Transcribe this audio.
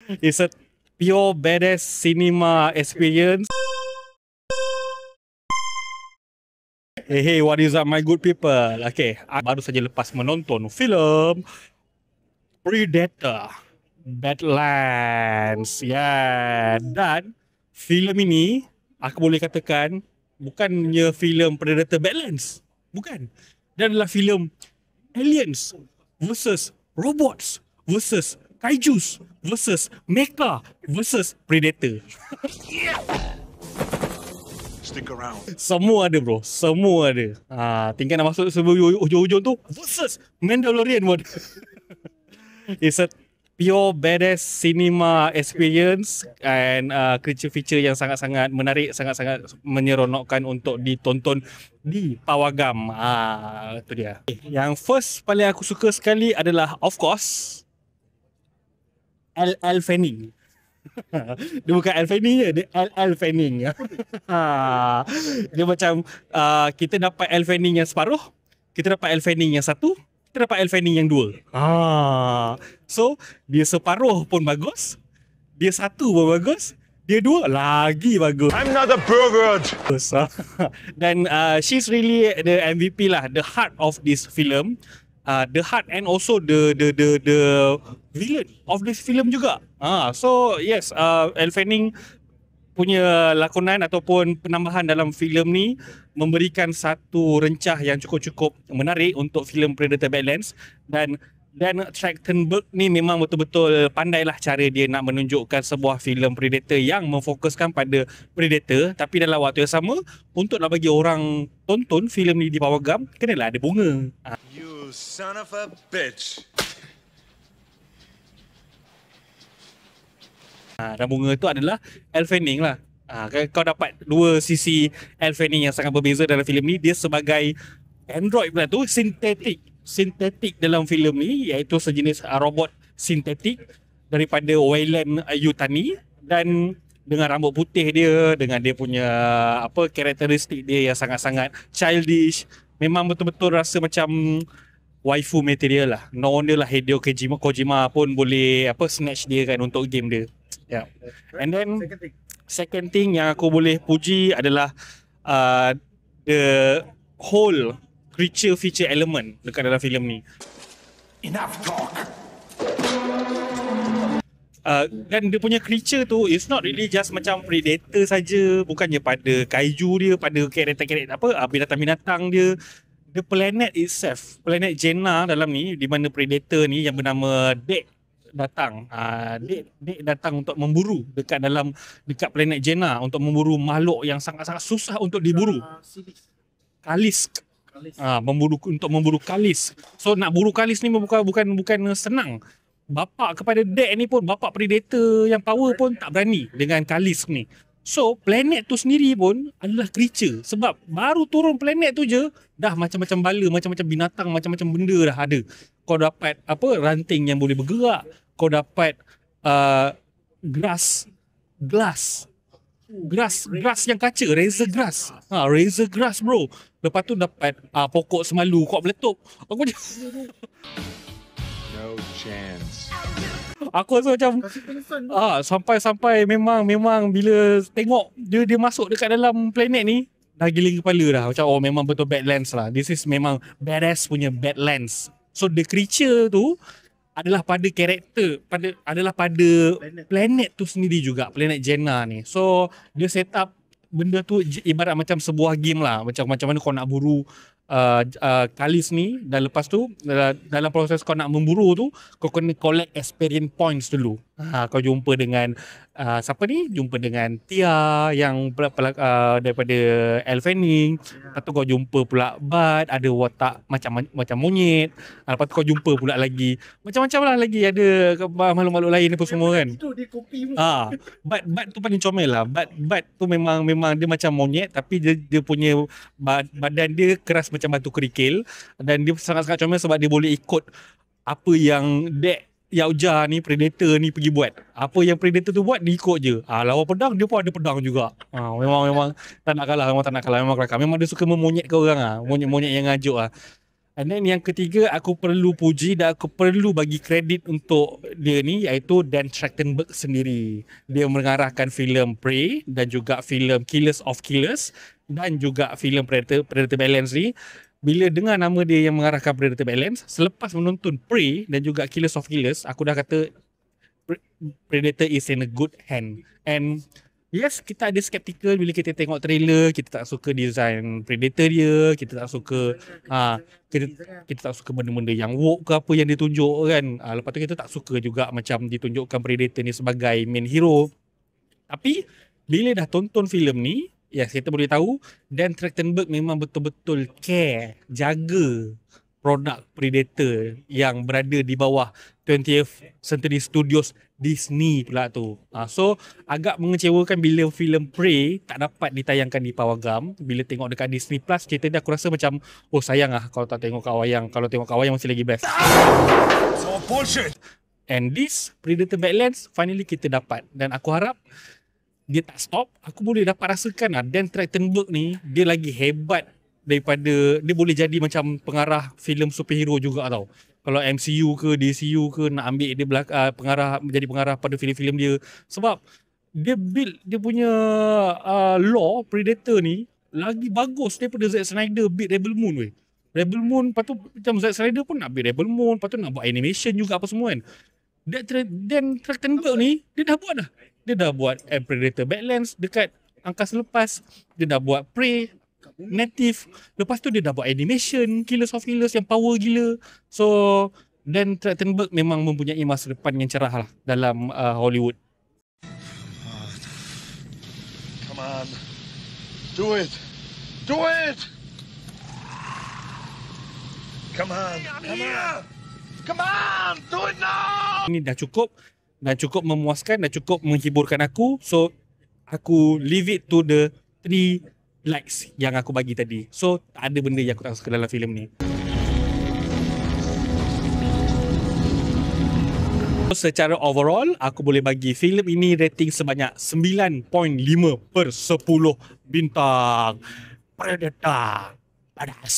It's a pure badass cinema experience. Hey, what is up my good people? Okay, baru saja lepas menonton filem Predator Badlands. Ya, dan filem ini aku boleh katakan bukannya filem Predator Badlands. Bukan. Dia adalah filem aliens versus robots versus kaijus versus mecha versus Predator. Stick around. Semua ada bro, semua ada. Tinggal nak masuk sebelum hujung-hujung tu versus Mandalorian pun. It's a pure badass cinema experience and creature feature yang sangat-sangat menarik, sangat-sangat menyeronokkan untuk ditonton di pawagam. Itu dia. Yang first paling aku suka sekali adalah of course Elle Fanning. Dia bukan Elle Fanning je, dia Elle Fanning. Dia macam kita dapat Elle Fanning yang separuh, kita dapat Elle Fanning yang satu, kita dapat Elle Fanning yang dua. So dia separuh pun bagus, dia satu pun bagus, dia dua lagi bagus. I'm not a pervert. Dan she's really the MVP lah, the heart of this film. The heart and also the villain of this film juga. So yes, Elle Fanning punya lakonan ataupun penambahan dalam filem ni memberikan satu rencah yang cukup-cukup menarik untuk filem Predator Badlands. Dan Trachtenberg ni memang betul-betul pandailah cara dia nak menunjukkan sebuah filem Predator yang memfokuskan pada Predator, tapi dalam waktu yang sama untuk nak bagi orang tonton filem ni di pawagam kenalah ada bunga. You son of a bitch. Dan bunga tu adalah Elle Fanning lah. Kau dapat dua sisi Elle Fanning yang sangat berbeza dalam filem ni. Dia sebagai android pula tu, sintetik dalam filem ni, iaitu sejenis robot sintetik daripada Weyland Yutani, dan dengan rambut putih dia, dengan dia punya karakteristik dia yang sangat-sangat childish. Memang betul-betul rasa macam waifu material lah. No wonder lah Hideo Kojima pun boleh snatch dia kan untuk game dia. Yeah. And then second thing yang aku boleh puji adalah the whole creature feature element dekat dalam filem ni. Enough talk. Dan dia punya creature tu is not really just macam Predator saja, bukannya pada kaiju dia, pada karakter-karakter binatang-binatang dia. The planet itself, planet Jenna dalam ni, di mana Predator ni yang bernama Deck datang. Deck datang untuk memburu dekat planet Jenna, untuk memburu makhluk yang sangat-sangat susah untuk diburu. Kalisk. Untuk memburu Kalisk. So nak buru Kalisk ni bukan senang. Bapak kepada Deck ni pun, bapak Predator yang power pun tak berani dengan Kalisk ni. So planet tu sendiri pun adalah creature. Sebab baru turun planet tu je dah macam-macam bala, macam-macam binatang, macam-macam benda dah ada. Kau dapat ranting yang boleh bergerak. Kau dapat grass yang kaca, razor grass bro. Lepas tu dapat pokok semalu kau meletup. Aku macam No chance. aku rasa macam sampai memang bila tengok dia masuk dekat dalam planet ni dah giling kepala dah. Macam memang betul Badlands lah. This is memang badass punya Badlands. So the creature tu adalah pada karakter, adalah pada planet tu sendiri juga, planet Jenna ni. So dia set up benda tu ibarat macam sebuah game lah. Macam mana kau nak buru Kalisk ni, dan lepas tu dalam proses kau nak memburu tu, kau kena collect experience points dulu. Kau jumpa dengan siapa ni? Jumpa dengan Tia yang daripada Elle Fanning. Lepas tu kau jumpa pula Bud, ada watak macam monyet. Lepas tu kau jumpa pula lagi macam-macam lah, lagi ada makhluk-makhluk lain apa semua kan. Bud tu paling comel lah. Bud tu memang dia macam monyet, tapi dia punya badan dia keras macam batu kerikil, dan dia sangat-sangat comel sebab dia boleh ikut apa yang Deck Yauja ni, Predator ni pergi buat. Apa yang Predator tu buat, dia ikut je. Lawan pedang, dia pun ada pedang juga. Memang tak nak kalah. Memang tak nak kalah. Memang kelakar. Memang dia suka memonyetkan orang. Monyet-monyet yang ngajuk . And then yang ketiga, aku perlu puji dan aku perlu bagi kredit untuk dia ni, iaitu Dan Trachtenberg sendiri. Dia mengarahkan filem Prey dan juga filem Killers of Killers dan juga filem Predator Balance ni. Bila dengar nama dia yang mengarahkan Predator Balance, selepas menonton Prey dan juga Killers of Killers, aku dah kata Predator is in a good hand. And yes, kita ada skeptical bila kita tengok trailer, kita tak suka design Predator dia, kita tak suka kita tak suka benda-benda yang woke ke apa yang ditunjuk kan. Lepas tu kita tak suka juga macam ditunjukkan Predator ni sebagai main hero. Tapi bila dah tonton filem ni, yes, kita boleh tahu Dan Trachtenberg memang betul-betul care, jaga produk Predator yang berada di bawah 20th Century Studios Disney pula tu. So agak mengecewakan bila filem Prey tak dapat ditayangkan di Pawagam. Bila tengok dekat Disney Plus, cerita dia aku rasa macam oh sayang kalau tak tengok kat wayang. Kalau tengok kat wayang masih lagi best. So bullshit. And this Predator Badlands finally kita dapat, dan aku harap dia tak stop. Aku boleh dapat rasakan Dan Trachtenberg ni dia lagi hebat daripada, dia boleh jadi macam pengarah filem superhero juga tau. Kalau MCU ke DCU ke nak ambil dia menjadi pengarah pada filem-filem dia, sebab dia build dia punya lore Predator ni lagi bagus daripada Zack Snyder build Rebel Moon weh. Rebel Moon, lepas tu macam Zack Snyder pun nak build Rebel Moon, lepas tu nak buat animation juga apa semua kan. Dan Trachtenberg ni dia dah buat dah. Dia dah buat Predator Badlands dekat angkasa lepas, dia dah buat Prey Native, lepas tu dia dah buat animation Killers of Killers yang power gila. So Dan Trachtenberg memang mempunyai masa depan yang cerah lah dalam Hollywood. Come on. Do it. Do it. Come on. Come on. Come on. Do it now. Ini dah cukup, dan cukup memuaskan, dan cukup menghiburkan aku. So aku leave it to the 3 likes yang aku bagi tadi. So tak ada benda yang aku tak suka dalam filem ni. So, secara overall aku boleh bagi filem ini rating sebanyak 9.5/10 bintang. Predator Badass.